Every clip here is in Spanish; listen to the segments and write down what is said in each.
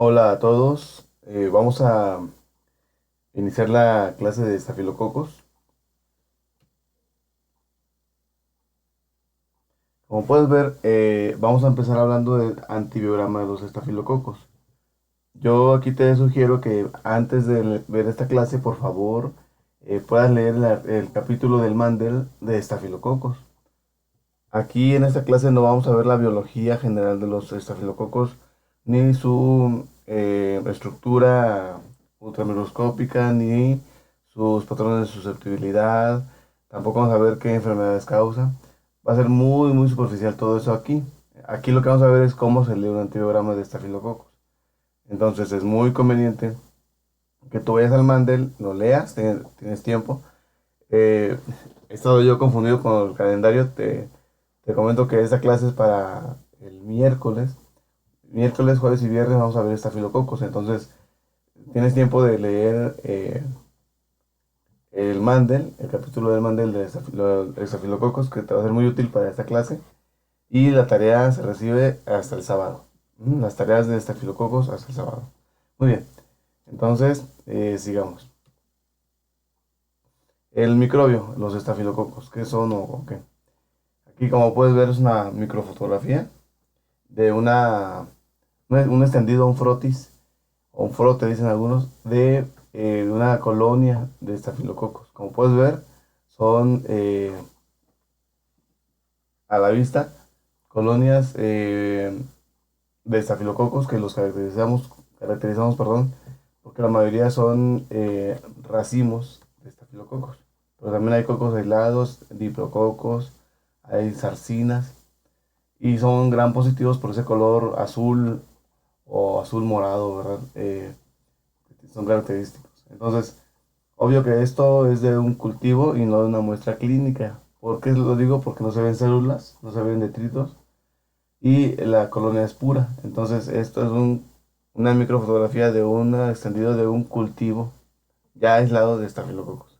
Hola a todos. Vamos a iniciar la clase de estafilococos. Como puedes ver, vamos a empezar hablando del antibiograma de los estafilococos. Yo aquí te sugiero que antes de ver esta clase, por favor, puedas leer el capítulo del Mandel de estafilococos. Aquí en esta clase no vamos a ver la biología general de los estafilococos, ni su estructura ultramicroscópica, ni sus patrones de susceptibilidad. Tampoco vamos a ver qué enfermedades causa. Va a ser muy superficial todo eso aquí. Aquí lo que vamos a ver es cómo se lee un antibiograma de estafilococos. Entonces es muy conveniente que tú vayas al Mandel, lo leas, tienes tiempo. Eh, He estado yo confundido con el calendario. Te comento que esta clase es para el miércoles. Miércoles, jueves y viernes vamos a ver estafilococos. Entonces, tienes tiempo de leer el Mandel, el capítulo del Mandel de estafilococos, que te va a ser muy útil para esta clase. Y la tarea se recibe hasta el sábado. Las tareas de estafilococos hasta el sábado. Muy bien. Entonces, sigamos. El microbio, los estafilococos, ¿qué son o qué? Aquí, como puedes ver, es una microfotografía de un extendido, un frotis, o un frote, dicen algunos, de una colonia de estafilococos. Como puedes ver, son a la vista colonias de estafilococos que los caracterizamos, perdón, porque la mayoría son racimos de estafilococos. Pero también hay cocos aislados, diplococos, hay sarcinas, y son gran positivos por ese color azul o azul morado, ¿verdad? Son característicos. Entonces, obvio que esto es de un cultivo y no de una muestra clínica. ¿Por qué lo digo? Porque no se ven células, no se ven detritos y la colonia es pura. Entonces, esto es una microfotografía de un extendido de un cultivo ya aislado de estafilococos.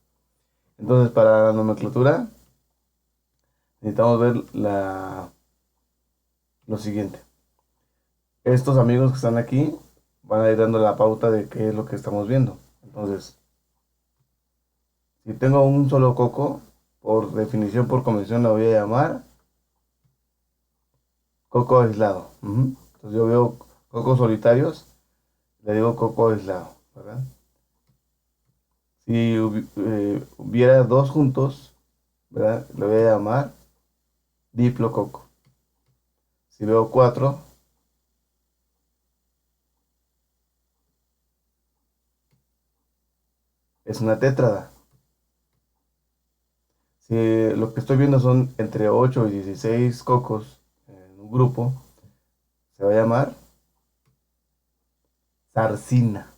Entonces, para la nomenclatura, necesitamos ver lo siguiente. Estos amigos que están aquí van a ir dando la pauta de qué es lo que estamos viendo. Entonces, si tengo un solo coco, por definición, por convención, lo voy a llamar coco aislado. Entonces yo veo cocos solitarios, le digo coco aislado, ¿verdad? Si hubiera dos juntos, ¿verdad? Le voy a llamar diplococo. Si veo cuatro, es una tétrada. Si lo que estoy viendo son entre 8 y 16 cocos en un grupo, se va a llamar zarcina.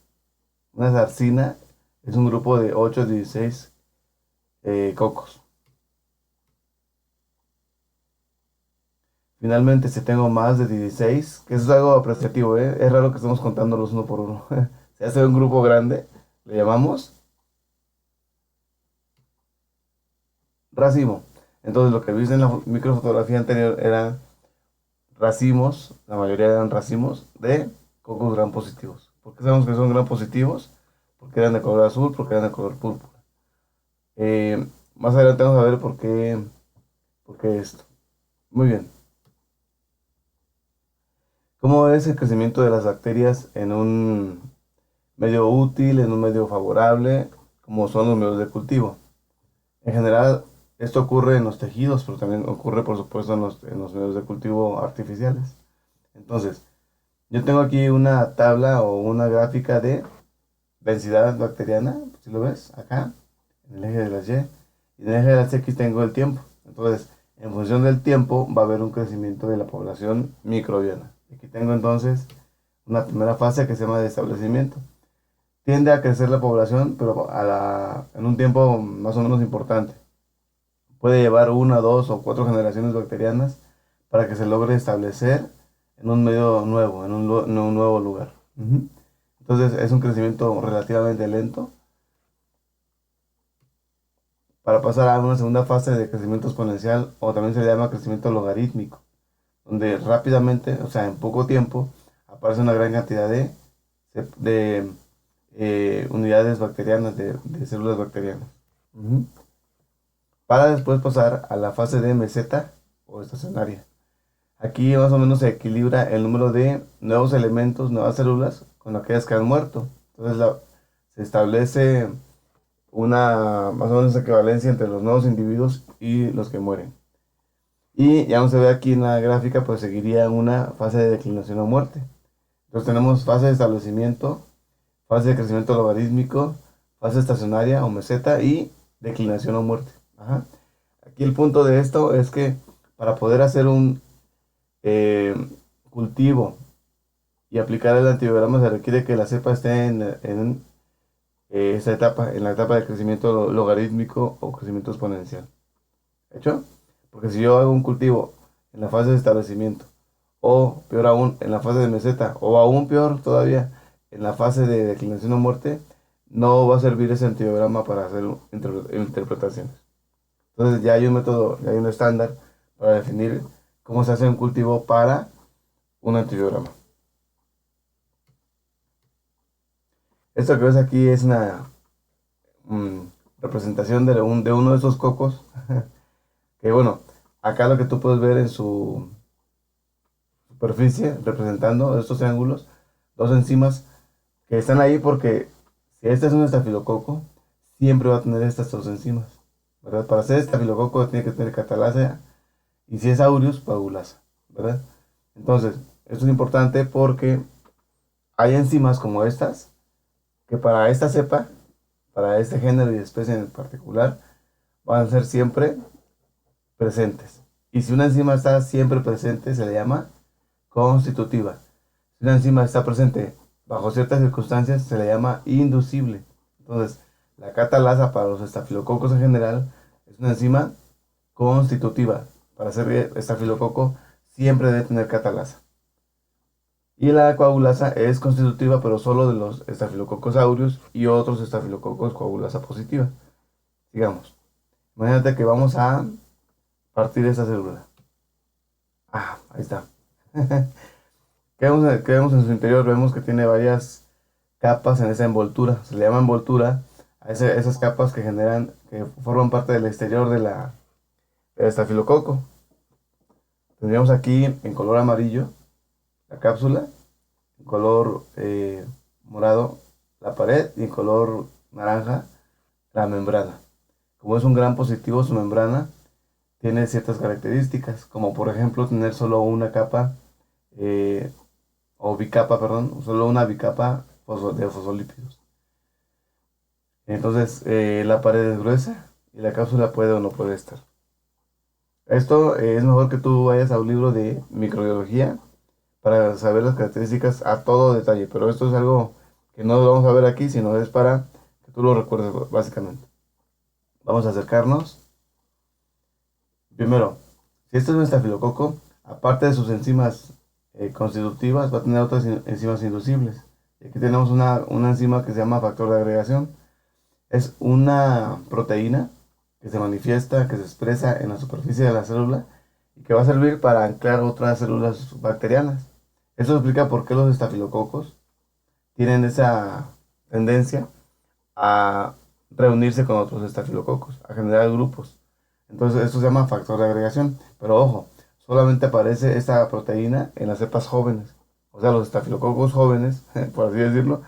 Una zarcina es un grupo de 8 a 16 cocos. Finalmente, si tengo más de 16, que eso es algo apreciativo, ¿eh? Es raro que estemos contándolos uno por uno. Si hace un grupo grande, le llamamos racimo. Entonces, lo que viste en la microfotografía anterior eran racimos, la mayoría eran racimos de cocos gran positivos. ¿Por qué sabemos que son gran positivos? Porque eran de color azul, porque eran de color púrpura. Más adelante vamos a ver por qué esto. Muy bien. ¿Cómo es el crecimiento de las bacterias en un medio útil, en un medio favorable, como son los medios de cultivo? En general, esto ocurre en los tejidos, pero también ocurre, por supuesto, en los medios de cultivo artificiales. Entonces, yo tengo aquí una tabla o una gráfica de densidad bacteriana, si lo ves, acá, en el eje de las Y, y en el eje de las X tengo el tiempo. Entonces, en función del tiempo va a haber un crecimiento de la población microbiana. Aquí tengo entonces una primera fase que se llama de establecimiento. Tiende a crecer la población, pero en un tiempo más o menos importante. Puede llevar una, dos o cuatro generaciones bacterianas para que se logre establecer en un medio nuevo, en un nuevo lugar. Entonces es un crecimiento relativamente lento para pasar a una segunda fase de crecimiento exponencial, o también se le llama crecimiento logarítmico, donde rápidamente, o sea, en poco tiempo, aparece una gran cantidad de de unidades bacterianas, de células bacterianas. Ujú. Para después pasar a la fase de meseta o estacionaria. Aquí más o menos se equilibra el número de nuevos elementos, nuevas células, con aquellas que han muerto. Entonces se establece una más o menos equivalencia entre los nuevos individuos y los que mueren. Y ya no se ve aquí en la gráfica, pues seguiría una fase de declinación o muerte. Entonces tenemos fase de establecimiento, fase de crecimiento logarítmico, fase estacionaria o meseta y declinación o muerte. Ajá. Aquí el punto de esto es que para poder hacer un eh, cultivo y aplicar el antibiograma se requiere que la cepa esté en esa etapa, en la etapa de crecimiento logarítmico o crecimiento exponencial. ¿Hecho? Porque si yo hago un cultivo en la fase de establecimiento, o peor aún, en la fase de meseta, o aún peor todavía, en la fase de declinación o muerte, no va a servir ese antibiograma para hacer interpretaciones. Entonces ya hay un método, ya hay un estándar para definir cómo se hace un cultivo para un antibiograma. Esto que ves aquí es una mm, representación de uno de esos cocos, que bueno, acá lo que tú puedes ver en su superficie, representando estos triángulos, dos enzimas que están ahí porque si este es un estafilococo, siempre va a tener estas dos enzimas, ¿verdad? Para ser estafilococo tiene que tener catalasa y si es aureus, coagulasa, ¿verdad? Entonces, esto es importante porque hay enzimas como estas que para esta cepa, para este género y especie en particular, van a ser siempre presentes. Y si una enzima está siempre presente, se le llama constitutiva. Si una enzima está presente bajo ciertas circunstancias, se le llama inducible. Entonces, la catalasa para los estafilococos en general es una enzima constitutiva. Para ser estafilococo siempre debe tener catalasa. Y la coagulasa es constitutiva, pero solo de los estafilococos aureus y otros estafilococos coagulasa positiva. Digamos, imagínate que vamos a partir esta célula. Ah, ahí está. ¿Qué vemos en su interior? Vemos que tiene varias capas en esa envoltura. Se le llama envoltura a esas capas que generan, que forman parte del exterior del estafilococo. Tendríamos aquí en color amarillo la cápsula, en color morado la pared y en color naranja la membrana. Como es un gran positivo, su membrana tiene ciertas características, como por ejemplo tener solo una capa, eh, o bicapa, perdón, solo una bicapa de fosfolípidos. Entonces la pared es gruesa y la cápsula puede o no puede estar. Esto es mejor que tú vayas a un libro de microbiología para saber las características a todo detalle, pero esto es algo que no lo vamos a ver aquí, sino es para que tú lo recuerdes básicamente. Vamos a acercarnos. Primero, si este es un estafilococo, aparte de sus enzimas constitutivas, va a tener otras enzimas inducibles. Y aquí tenemos una enzima que se llama factor de agregación. Es una proteína que se manifiesta, que se expresa en la superficie de la célula y que va a servir para anclar otras células bacterianas. Eso explica por qué los estafilococos tienen esa tendencia a reunirse con otros estafilococos, a generar grupos. Entonces esto se llama factor de agregación. Pero ojo, solamente aparece esta proteína en las cepas jóvenes. O sea, los estafilococos jóvenes, por así decirlo,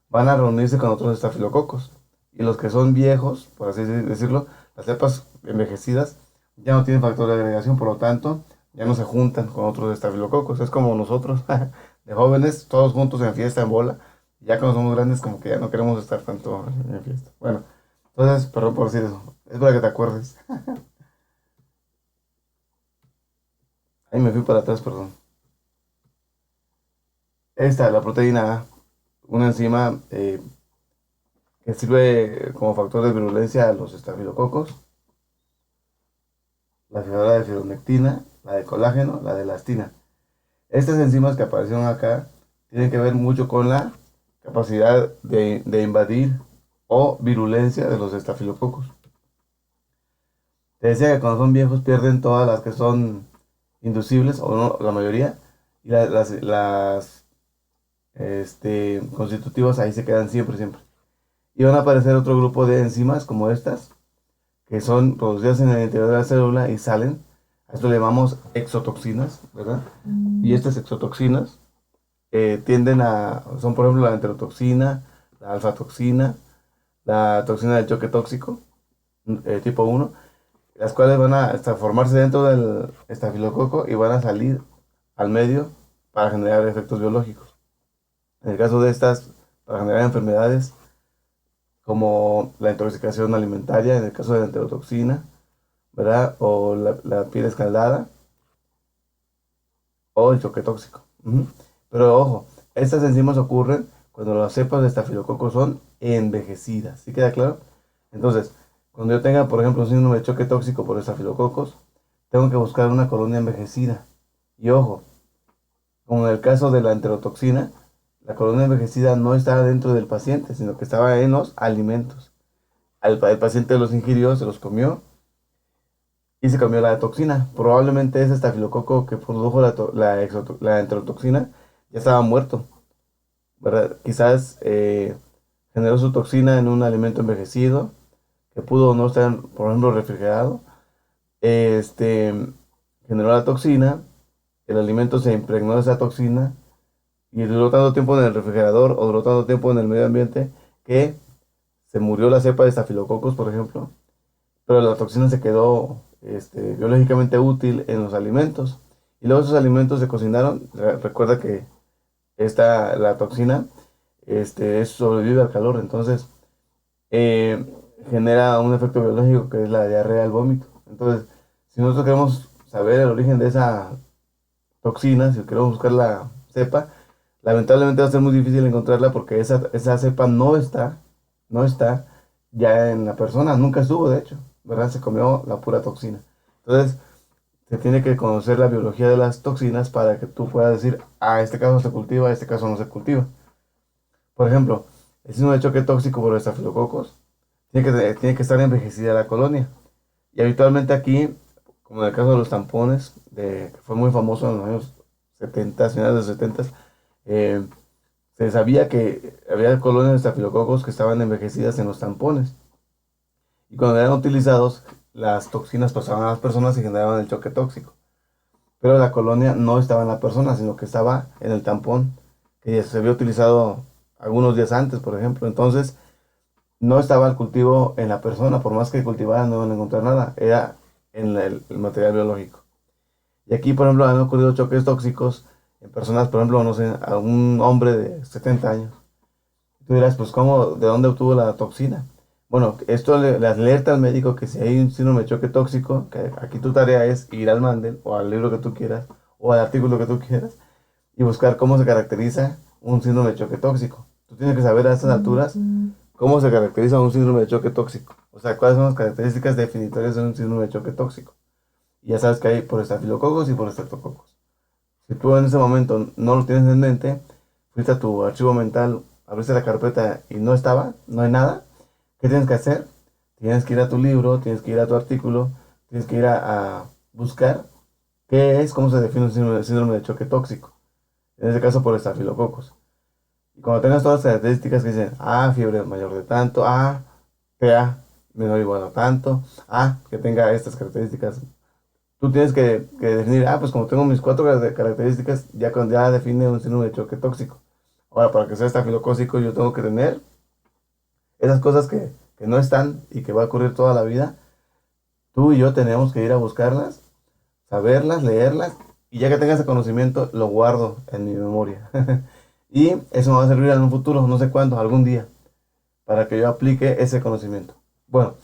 van a reunirse con otros estafilococos. Y los que son viejos, por así decirlo, las cepas envejecidas, ya no tienen factor de agregación, por lo tanto, ya no se juntan con otros estafilococos. Es como nosotros, de jóvenes, todos juntos en fiesta, en bola. Ya cuando somos grandes, como que ya no queremos estar tanto en fiesta. Bueno, entonces, perdón por decir eso. Es para que te acuerdes. Ahí me fui para atrás, perdón. Esta, la proteína A, una enzima que sirve como factor de virulencia a los estafilococos. La fibra de fibronectina, la de colágeno, la de elastina. Estas enzimas que aparecieron acá tienen que ver mucho con la capacidad de invadir o virulencia de los estafilococos. Te decía que cuando son viejos pierden todas las que son inducibles, o no, la mayoría, y las constitutivos ahí se quedan siempre, siempre. Y van a aparecer otro grupo de enzimas como estas, que son producidas en el interior de la célula y salen. A esto le llamamos exotoxinas, ¿verdad? Y estas exotoxinas son por ejemplo la enterotoxina, la alfatoxina, la toxina del choque tóxico, tipo 1, las cuales van a hasta formarse dentro del estafilococo y van a salir al medio para generar efectos biológicos. En el caso de estas, para generar enfermedades como la intoxicación alimentaria, en el caso de la enterotoxina, ¿verdad? O la piel escaldada, o el choque tóxico. Ujú. Pero ojo, estas enzimas ocurren cuando las cepas de estafilococo son envejecidas. ¿Sí queda claro? Entonces, cuando yo tenga, por ejemplo, un síndrome de choque tóxico por estafilococos, tengo que buscar una colonia envejecida. Y ojo, como en el caso de la enterotoxina, la colonia envejecida no estaba dentro del paciente, sino que estaba en los alimentos. El paciente los ingirió, se los comió y se comió la toxina. Probablemente ese estafilococo que produjo la enterotoxina ya estaba muerto, ¿verdad? Quizás generó su toxina en un alimento envejecido que pudo no estar, por ejemplo, refrigerado. Este generó la toxina, el alimento se impregnó de esa toxina y duró tanto tiempo en el refrigerador o duró tanto tiempo en el medio ambiente que se murió la cepa de estafilococos, por ejemplo, pero la toxina se quedó biológicamente útil en los alimentos. Y luego esos alimentos se cocinaron. Recuerda que la toxina sobrevive al calor, entonces eh, genera un efecto biológico que es la diarrea, el vómito. Entonces, si nosotros queremos saber el origen de esa toxina, si queremos buscar la cepa, lamentablemente va a ser muy difícil encontrarla porque esa cepa no está ya en la persona, nunca estuvo de hecho, ¿verdad? Se comió la pura toxina. Entonces, se tiene que conocer la biología de las toxinas para que tú puedas decir, este caso se cultiva, este caso no se cultiva. Por ejemplo, el síndrome de choque tóxico por estafilococos tiene que estar envejecida la colonia. Y habitualmente aquí, como en el caso de los tampones, que fue muy famoso en los años 70, finales de los 70, eh, se sabía que había colonias de estafilococos que estaban envejecidas en los tampones. Y cuando eran utilizados, las toxinas pasaban a las personas y generaban el choque tóxico. Pero la colonia no estaba en la persona, sino que estaba en el tampón, que ya se había utilizado algunos días antes, por ejemplo. Entonces, no estaba el cultivo en la persona, por más que cultivaran, no iban a encontrar nada, era en el material biológico. Y aquí, por ejemplo, han ocurrido choques tóxicos en personas, por ejemplo, no sé, a un hombre de 70 años. Tú dirás, pues, ¿cómo, de dónde obtuvo la toxina? Bueno, esto le alerta al médico que si hay un síndrome de choque tóxico, que aquí tu tarea es ir al Mandel o al libro que tú quieras o al artículo que tú quieras y buscar cómo se caracteriza un síndrome de choque tóxico. Tú tienes que saber a estas alturas cómo se caracteriza un síndrome de choque tóxico. O sea, cuáles son las características definitorias de un síndrome de choque tóxico. Y ya sabes que hay por estafilococos y por estreptococos. Si tú en ese momento no lo tienes en mente, fuiste a tu archivo mental, abriste la carpeta y no estaba, no hay nada, ¿qué tienes que hacer? Tienes que ir a tu libro, tienes que ir a tu artículo, tienes que ir a buscar qué es, cómo se define un síndrome de choque tóxico. En este caso por estafilococos. Y cuando tengas todas las características que dicen, fiebre mayor de tanto, PA menor o igual a tanto, que tenga estas características, tú tienes que definir, pues como tengo mis cuatro características, ya define un síndrome de choque tóxico. Ahora, para que sea estafilocócico, yo tengo que tener esas cosas que no están y que va a ocurrir toda la vida. Tú y yo tenemos que ir a buscarlas, saberlas, leerlas, y ya que tenga ese conocimiento, lo guardo en mi memoria. Y eso me va a servir en un futuro, no sé cuándo, algún día, para que yo aplique ese conocimiento. Bueno,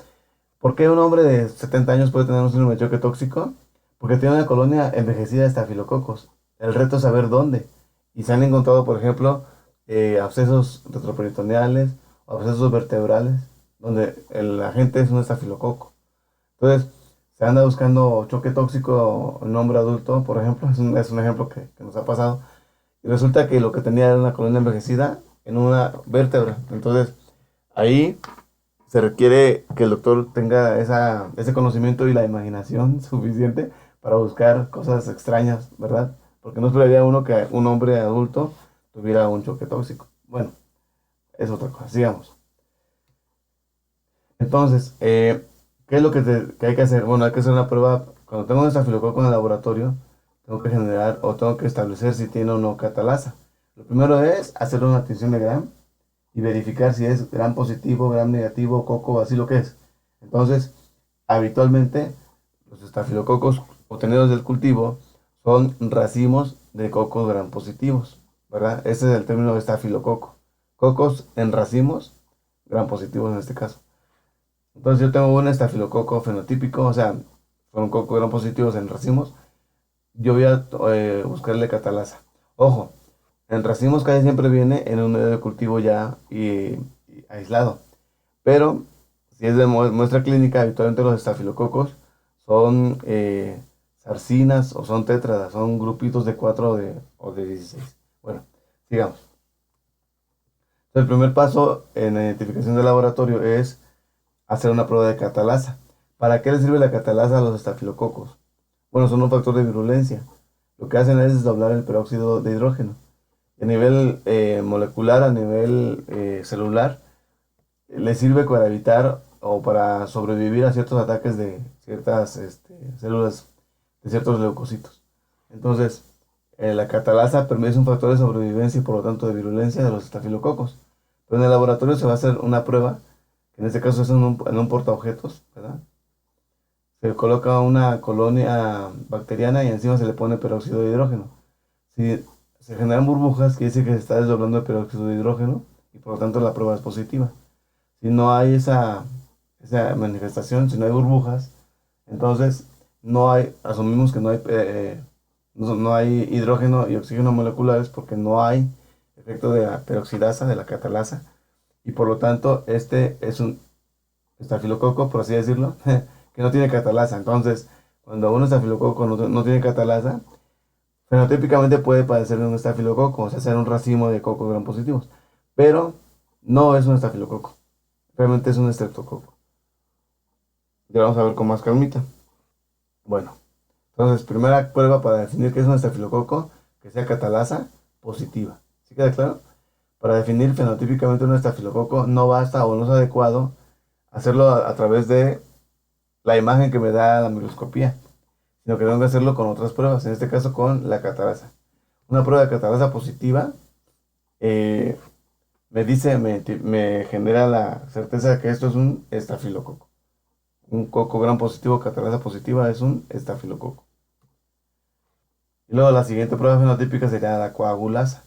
¿por qué un hombre de 70 años puede tener un síndrome de choque tóxico? Porque tiene una colonia envejecida de estafilococos. El reto es saber dónde. Y se han encontrado, por ejemplo, abscesos retroperitoneales o abscesos vertebrales, donde el agente es un estafilococo. Entonces, se anda buscando choque tóxico en un hombre adulto, por ejemplo, es un ejemplo que nos ha pasado. Y resulta que lo que tenía era una colonia envejecida en una vértebra. Entonces, ahí se requiere que el doctor tenga ese conocimiento y la imaginación suficiente para buscar cosas extrañas, ¿verdad? Porque no esperaría uno que un hombre adulto tuviera un choque tóxico. Bueno, es otra cosa, sigamos. Entonces, ¿qué es lo que hay que hacer? Bueno, hay que hacer una prueba. Cuando tengo un estafilococo en el laboratorio, tengo que generar o tengo que establecer si tiene o no catalasa. Lo primero es hacer una tinción de Gram y verificar si es Gram positivo, Gram negativo, coco, así lo que es. Entonces, habitualmente, los estafilococos obtenidos del cultivo son racimos de cocos Gram positivos, ¿verdad? Ese es el término de estafilococo. Cocos en racimos, Gram positivos en este caso. Entonces yo tengo un estafilococo fenotípico, o sea, son cocos Gram positivos en racimos. Yo voy a buscarle catalasa. Ojo, en racimos casi siempre viene en un medio de cultivo ya y aislado. Pero si es de muestra clínica, habitualmente los estafilococos son sarcinas o son tétradas, son grupitos de 4 o de 16. Bueno, sigamos. El primer paso en la identificación del laboratorio es hacer una prueba de catalasa. ¿Para qué le sirve la catalasa a los estafilococos? Bueno, son un factor de virulencia. Lo que hacen es desdoblar el peróxido de hidrógeno. A nivel molecular, a nivel celular, le sirve para evitar o para sobrevivir a ciertos ataques de ciertas células, de ciertos leucocitos. Entonces, la catalasa permite un factor de sobrevivencia y por lo tanto de virulencia de los estafilococos. Pero en el laboratorio se va a hacer una prueba, que en este caso es en un portaobjetos, ¿verdad? Se coloca una colonia bacteriana y encima se le pone peróxido de hidrógeno. Si se generan burbujas, quiere decir que se está desdoblando el peróxido de hidrógeno y por lo tanto la prueba es positiva. Si no hay esa manifestación, si no hay burbujas, entonces no hay, asumimos que no hay hidrógeno y oxígeno moleculares porque no hay efecto de la peroxidasa, de la catalasa, y por lo tanto este es un estafilococo, por así decirlo, que no tiene catalasa. Entonces, cuando un estafilococo no tiene catalasa, fenotípicamente puede padecer de un estafilococo, o sea, ser un racimo de cocos gram positivos, pero no es un estafilococo, realmente es un estreptococo. Ya vamos a ver con más calmita. Bueno, entonces, primera prueba para definir qué es un estafilococo, que sea catalasa positiva. ¿Sí queda claro? Para definir fenotípicamente un estafilococo no basta o no es adecuado hacerlo a través de la imagen que me da la microscopía, sino que tengo que hacerlo con otras pruebas, en este caso con la catalasa. Una prueba de catalasa positiva eh, me genera la certeza de que esto es un estafilococo. Un coco gram positivo, catalasa positiva es un estafilococo. Y luego la siguiente prueba fenotípica sería la coagulasa.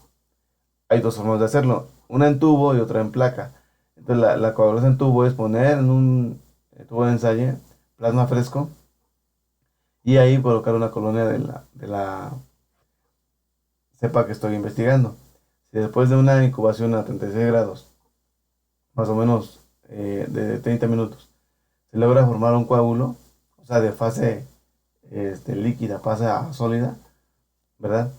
Hay dos formas de hacerlo, una en tubo y otra en placa. Entonces la coagulasa en tubo es poner en un tubo de ensayo plasma fresco y ahí colocar una colonia de la cepa que estoy investigando. Si después de una incubación a 36 grados, más o menos de 30 minutos, se logra formar un coágulo, o sea, de fase líquida pasa a sólida, ¿verdad?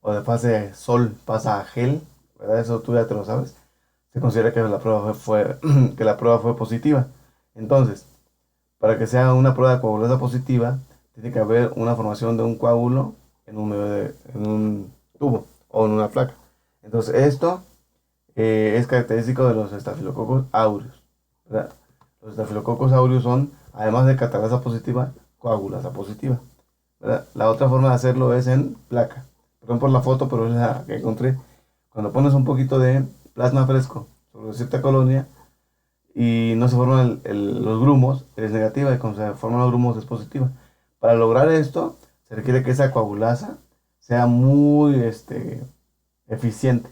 O de fase sol pasa a gel, ¿verdad? Eso tú ya te lo sabes. Se considera que la prueba que la prueba fue positiva. Entonces, para que sea una prueba de coagulasa positiva, tiene que haber una formación de un coágulo en un tubo o en una placa. Entonces, esto es característico de los estafilococos aureus, ¿verdad? Los estafilococos aureus son, además de catalasa positiva, coagulasa positiva, ¿verdad? La otra forma de hacerlo es en placa. Perdón por la foto, pero es la que encontré. Cuando pones un poquito de plasma fresco sobre cierta colonia y no se forman los grumos, es negativa, y cuando se forman los grumos es positiva. Para lograr esto, se requiere que esa coagulasa sea muy eficiente.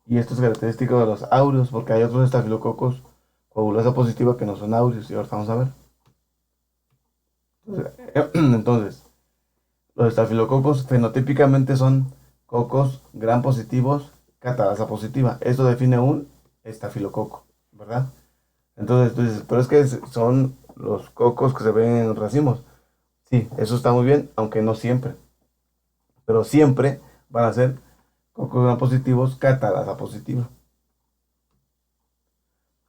Y esto es característico de los aureus, porque hay otros estafilococos coagulasa positiva que no son aureus, y ahorita vamos a ver. Entonces, los estafilococos fenotípicamente son cocos gram positivos, catalasa positiva. Esto define un estafilococo, ¿verdad? Entonces tú dices, pero es que son los cocos que se ven en racimos. Sí, eso está muy bien, aunque no siempre. Pero siempre van a ser cocos gram positivos, catalasa positiva.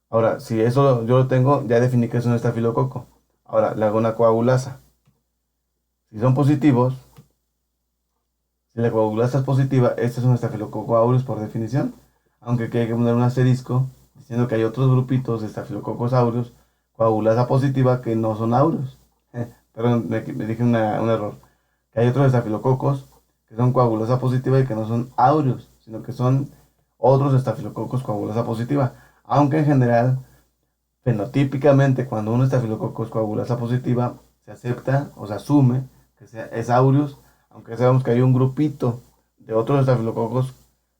Ahora, si eso yo lo tengo, ya definí que es un estafilococo. Ahora, le hago una coagulasa. Si son positivos, Si la coagulasa es positiva, este es un estafilococo aureus por definición, aunque aquí hay que poner un asterisco diciendo que hay otros grupitos de estafilococos aureus, coagulasa positiva, que no son aureus. Perdón, me dije un error. Que hay otros estafilococos que son coagulasa positiva y que no son aureus, sino que son otros estafilococos coagulasa positiva. Aunque en general, fenotípicamente, cuando un estafilococo es coagulasa positiva, se acepta o se asume que es aureus, aunque sabemos que hay un grupito de otros estafilococos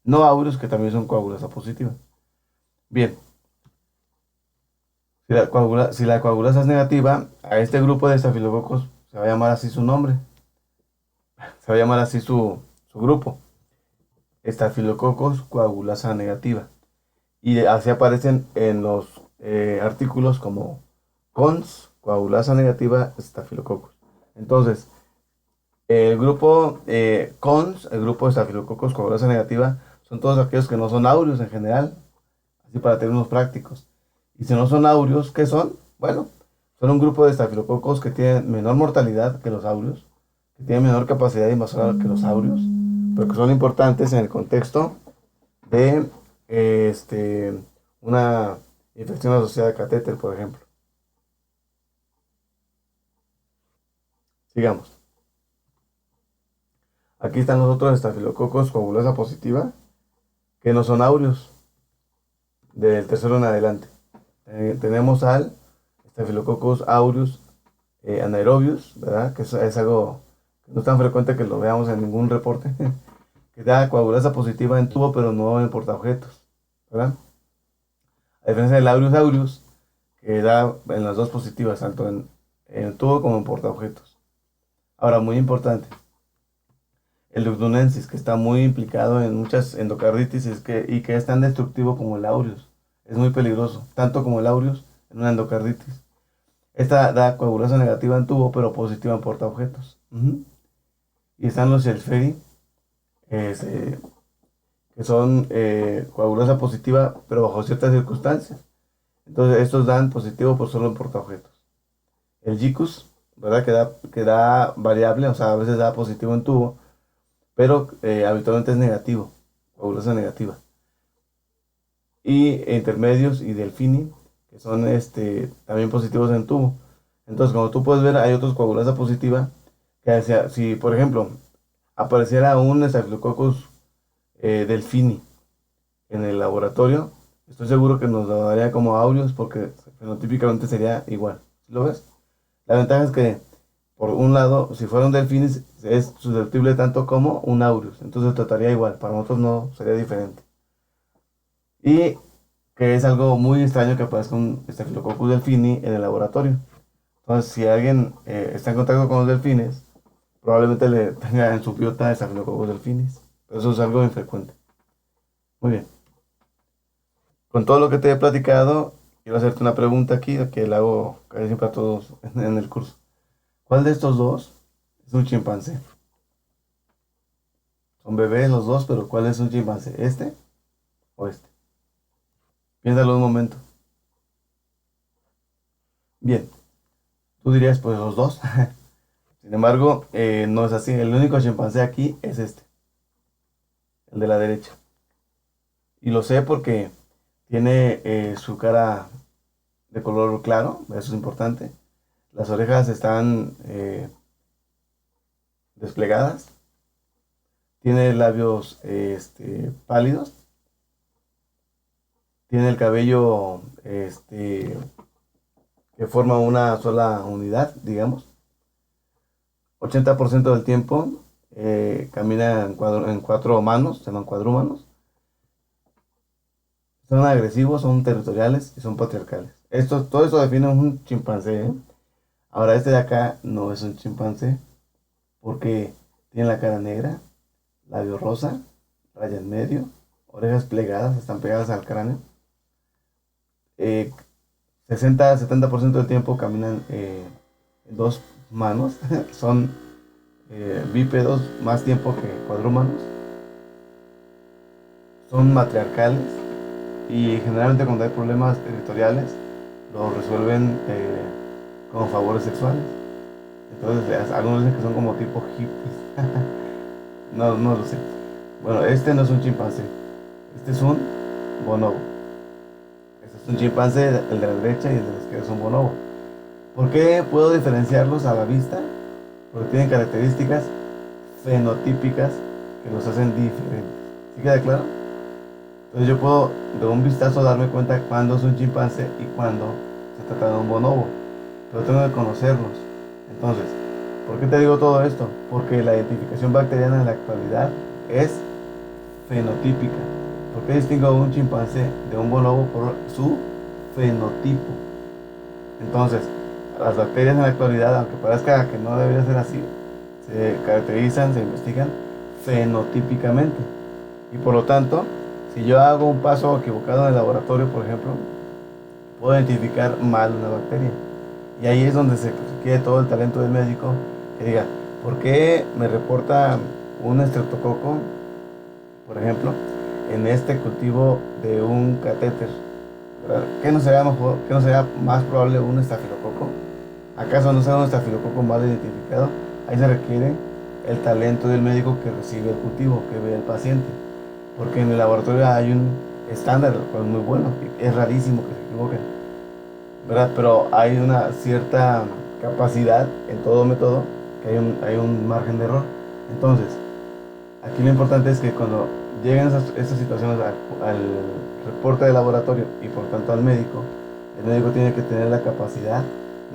no aureus que también son coagulasa positiva. Bien, si la coagulasa es negativa, a este grupo de estafilococos se va a llamar así su nombre, se va a llamar así su grupo, estafilococos coagulasa negativa. Y así aparecen en los artículos como cons, coagulasa negativa, estafilococos. Entonces, el grupo cons, el grupo de estafilococos coagulasa negativa, son todos aquellos que no son aureus en general, así para términos prácticos. Y si no son aureus, ¿qué son? Bueno, son un grupo de estafilococos que tienen menor mortalidad que los aureus, que tienen menor capacidad invasora que los aureus, pero que son importantes en el contexto de una infección asociada a catéter, por ejemplo. Sigamos. Aquí están los otros estafilococos coagulasa positiva, que no son aureus, del tercero en adelante. Tenemos al Staphylococcus aureus anaerobius, ¿verdad? Que es algo que no es tan frecuente que lo veamos en ningún reporte, que da coagulasa positiva en tubo, pero no en portaobjetos, ¿verdad? A diferencia del aureus aureus, que da en las dos positivas, tanto en tubo como en portaobjetos. Ahora, muy importante, el Lugdunensis, que está muy implicado en muchas endocarditis y que es tan destructivo como el aureus. Es muy peligroso, tanto como el aureus en una endocarditis. Esta da coagulación negativa en tubo, pero positiva en portaobjetos. Y están los Yelferi, que son coagulación positiva, pero bajo ciertas circunstancias. Entonces, estos dan positivo por solo en portaobjetos. El Jicus, ¿verdad? Que da variable, o sea, a veces da positivo en tubo, pero habitualmente es negativo, coagulación negativa. Y intermedios y Delfini, que son también positivos en tubo. Entonces, como tú puedes ver, hay otros coagulasa positiva, que si, por ejemplo, apareciera un Staphylococcus delfini en el laboratorio, estoy seguro que nos lo daría como aureus porque fenotípicamente sería igual. ¿Lo ves? La ventaja es que, por un lado, si fuera un delfinis, es susceptible tanto como un aureus, entonces trataría igual, para nosotros no, sería diferente. Y que es algo muy extraño que aparezca un Staphylococcus delfini en el laboratorio. Entonces, si alguien está en contacto con los delfines, probablemente le tenga en su biota Staphylococcus delfinis. Pero eso es algo infrecuente. Muy bien. Con todo lo que te he platicado, quiero hacerte una pregunta aquí, que le hago casi siempre a todos en el curso. ¿Cuál de estos dos es un chimpancé? Son bebés los dos, pero ¿cuál es un chimpancé? ¿Este o este? Piénsalo un momento. Bien, tú dirías, pues los dos. Sin embargo, no es así. El único chimpancé aquí es este, el de la derecha. Y lo sé porque tiene su cara de color claro, eso es importante. Las orejas están desplegadas. Tiene labios pálidos. Tiene el cabello que forma una sola unidad, digamos. 80% del tiempo camina en cuatro manos, se llaman cuadrúmanos. Son agresivos, son territoriales y son patriarcales. Todo eso define un chimpancé, ¿eh? Ahora, este de acá no es un chimpancé porque tiene la cara negra, labio rosa, raya en medio, orejas plegadas, están pegadas al cráneo. 60-70% del tiempo caminan en dos manos, son bípedos más tiempo que cuadrúmanos, son matriarcales y generalmente cuando hay problemas territoriales lo resuelven con favores sexuales. Entonces algunos dicen que son como tipo hippies. No, no lo sé. Bueno, este no es un chimpancé. Este es un bonobo. Este es un chimpancé, el de la derecha y el de la izquierda es un bonobo. ¿Por qué puedo diferenciarlos a la vista? Porque tienen características fenotípicas que los hacen diferentes. ¿Sí queda claro? Entonces yo puedo de un vistazo darme cuenta cuándo es un chimpancé y cuándo se trata de un bonobo. Pero tengo que conocerlos. Entonces, ¿por qué te digo todo esto? Porque la identificación bacteriana en la actualidad es fenotípica. ¿Por qué distingo a un chimpancé de un bonobo? Por su fenotipo. Entonces, las bacterias en la actualidad, aunque parezca que no debería ser así, se caracterizan, se investigan fenotípicamente. Y por lo tanto, si yo hago un paso equivocado en el laboratorio, por ejemplo, puedo identificar mal una bacteria. Y ahí es donde se requiere todo el talento del médico que diga, ¿por qué me reporta un estreptococo, por ejemplo, en este cultivo de un catéter? ¿Verdad? ¿Qué no sería mejor, qué no sería más probable un estafilococo? ¿Acaso no será un estafilococo mal identificado? Ahí se requiere el talento del médico que recibe el cultivo, que ve al paciente. Porque en el laboratorio hay un estándar, pues muy bueno, es rarísimo que se equivoquen, ¿verdad? Pero hay una cierta capacidad en todo método, que hay un margen de error. Entonces, aquí lo importante es que cuando lleguen esas situaciones al reporte de laboratorio y por tanto al médico, el médico tiene que tener la capacidad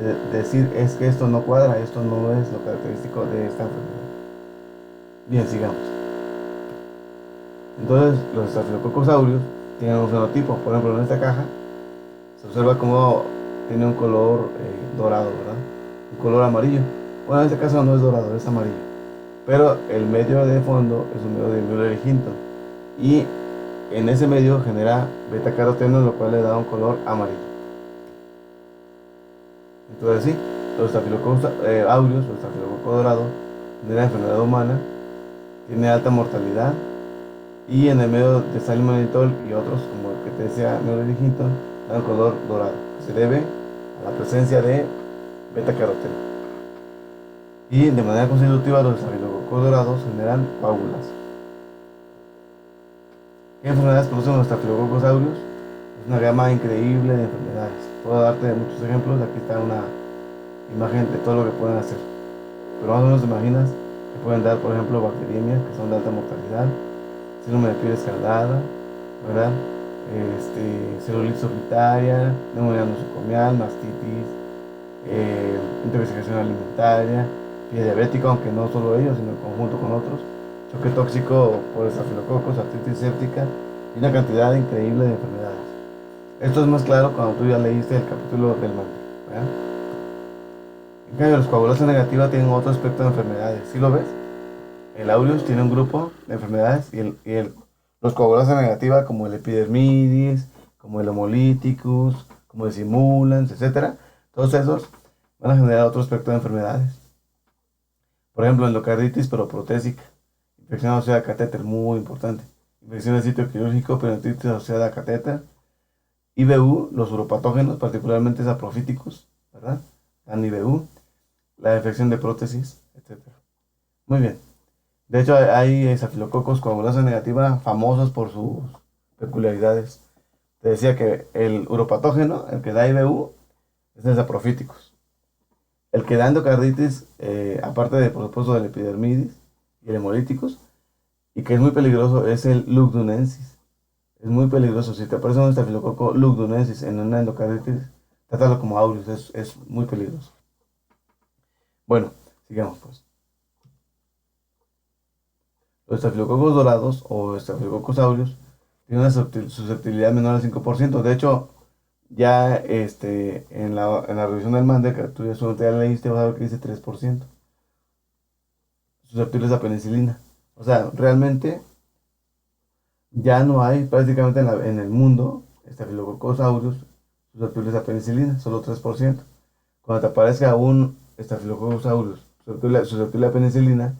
de decir, es que esto no cuadra, esto no es lo característico de esta enfermedad. Bien, sigamos. Entonces, los estafilococos aureus tienen un fenotipo. Por ejemplo, en esta caja se observa cómo tiene un color dorado, ¿verdad? Un color amarillo. Bueno, en este caso no es dorado, es amarillo. Pero el medio de fondo es un medio de Müller y Hinton. Y en ese medio genera beta caroteno, lo cual le da un color amarillo. Entonces sí, los estafilococos aureus, o estafilococo dorado, genera enfermedad humana, tiene alta mortalidad y en el medio de salmonitol y otros, como el que te decía Müller y Hinton, da un color dorado, que se debe a la presencia de beta caroteno. Y de manera constitutiva los estafilococos dorados generan coágulas. ¿Qué enfermedades producen los estafilococos aureus? Es una gama increíble de enfermedades. Puedo darte muchos ejemplos. Aquí está una imagen de todo lo que pueden hacer. Pero más o menos te imaginas que pueden dar, por ejemplo, bacteriemias que son de alta mortalidad, síndrome de piel escarlata, ¿verdad? Celulitis urticaria, neumonía nosocomial, mastitis, intoxicación alimentaria, pie diabético, aunque no solo ellos, sino en conjunto con otros, choque tóxico por estafilococos, artritis séptica y una cantidad increíble de enfermedades. Esto es más claro cuando tú ya leíste el capítulo del mante, ¿verdad? En cambio, los coagulación negativa tienen otro aspecto de enfermedades. ¿Sí lo ves? El aureus tiene un grupo de enfermedades los coagulación negativa, como el epidermidis, como el hemolíticus, como el simulans, etcétera, todos esos van a generar otro aspecto de enfermedades. Por ejemplo, endocarditis protésica, infección asociada a catéter, muy importante. Infección de sitio quirúrgico, peritonitis asociada a catéter. IBU, los uropatógenos, particularmente saprofíticos, ¿verdad? Dan IBU, la infección de prótesis, etcétera. Muy bien. De hecho, hay estafilococos coagulación negativa famosos por sus peculiaridades. Te decía que el uropatógeno, el que da IBU, es de saprofíticos. El que da endocarditis, aparte de, por supuesto, del epidermidis y el hemolíticos, y que es muy peligroso, es el lugdunensis. Es muy peligroso. Si te aparece un estafilococo lugdunensis en una endocarditis, trátalo como aureus, es muy peligroso. Bueno, sigamos pues. Los estafilococos dorados o estafilococos aureus tienen una susceptibilidad menor al 5%. De hecho, ya en la revisión del MANDE, que tú ya leíste, vas a ver que dice 3%. Susceptibles a penicilina. O sea, realmente ya no hay prácticamente en el mundo estafilococos aureus susceptibles a penicilina, solo 3%. Cuando te aparezca un estafilococcus aureus susceptible a penicilina,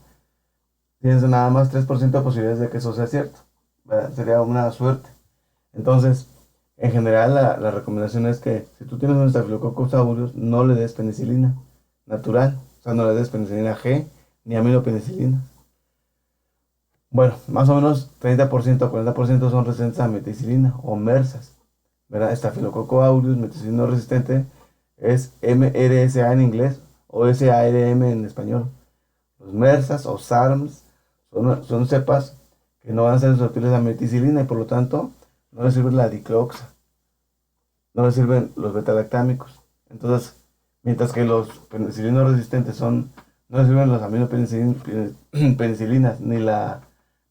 tienes nada más 3% de posibilidades de que eso sea cierto, ¿verdad? Sería una suerte. Entonces, en general, la recomendación es que si tú tienes un estafilococcus aureus, no le des penicilina natural, o sea, no le des penicilina G ni aminopenicilina. Bueno, más o menos 30% a 40% son resistentes a meticilina o mersas, ¿verdad? Staphylococcus aureus meticilino resistente es MRSA en inglés o SARM en español. Los mersas o SARMs son cepas que no van a ser susceptibles a meticilina y por lo tanto no les sirve la dicloxa, no les sirven los betalactámicos. Entonces, mientras que los penicilinos resistentes no les sirven los penicilinas ni la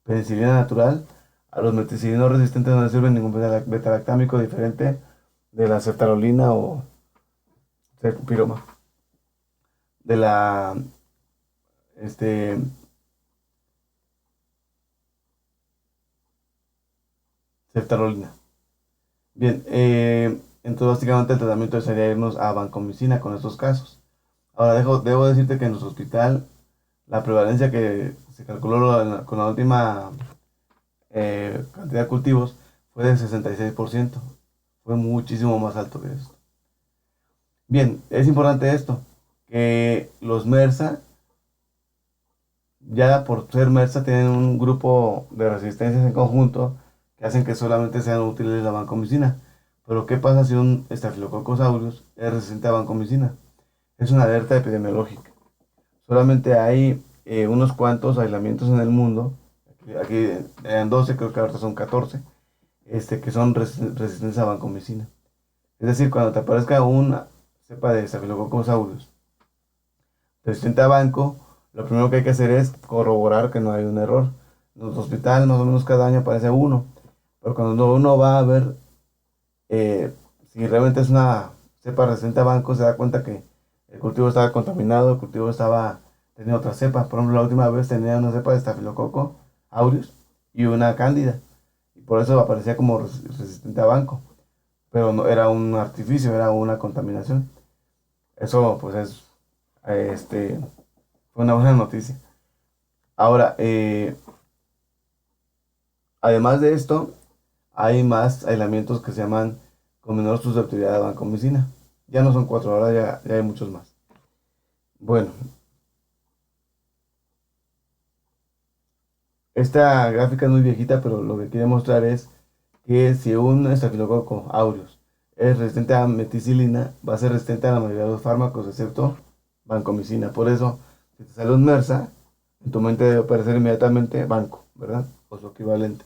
penicilina natural, a los meticilinos resistentes no les sirve ningún betalactámico diferente de la ceftarolina o piroma, de la este, ceftarolina. Bien, entonces básicamente el tratamiento sería irnos a vancomicina con estos casos. Ahora debo decirte que en nuestro hospital la prevalencia que se calculó con la última cantidad de cultivos fue del 66%. Fue muchísimo más alto que esto. Bien, es importante esto, que los MERSA, ya por ser MERSA, tienen un grupo de resistencias en conjunto que hacen que solamente sean útiles la vancomicina. Pero ¿qué pasa si un Staphylococcus aureus es resistente a vancomicina? Es una alerta epidemiológica. Solamente hay unos cuantos aislamientos en el mundo, aquí eran 12, creo que ahora son 14, que son resistentes a vancomicina. Es decir, cuando te aparezca una cepa de Staphylococcus aureus resistente a banco, lo primero que hay que hacer es corroborar que no hay un error. En los hospitales más o menos cada año aparece uno, pero cuando uno va a ver si realmente es una cepa resistente a banco, se da cuenta que el cultivo estaba contaminado, el cultivo tenía otra cepa. Por ejemplo, la última vez tenía una cepa de Staphylococcus aureus y una cándida. Y por eso aparecía como resistente a banco. Pero no era un artificio, era una contaminación. Eso pues fue una buena noticia. Ahora, además de esto, hay más aislamientos que se llaman con menor susceptibilidad a vancomicina. Ya no son cuatro, ahora ya hay muchos más. Bueno, esta gráfica es muy viejita, pero lo que quiere mostrar es que si un estafilococo aureus es resistente a meticilina, va a ser resistente a la mayoría de los fármacos, excepto vancomicina. Por eso, si te sale un MERSA, en tu mente debe aparecer inmediatamente banco, ¿verdad? O su equivalente.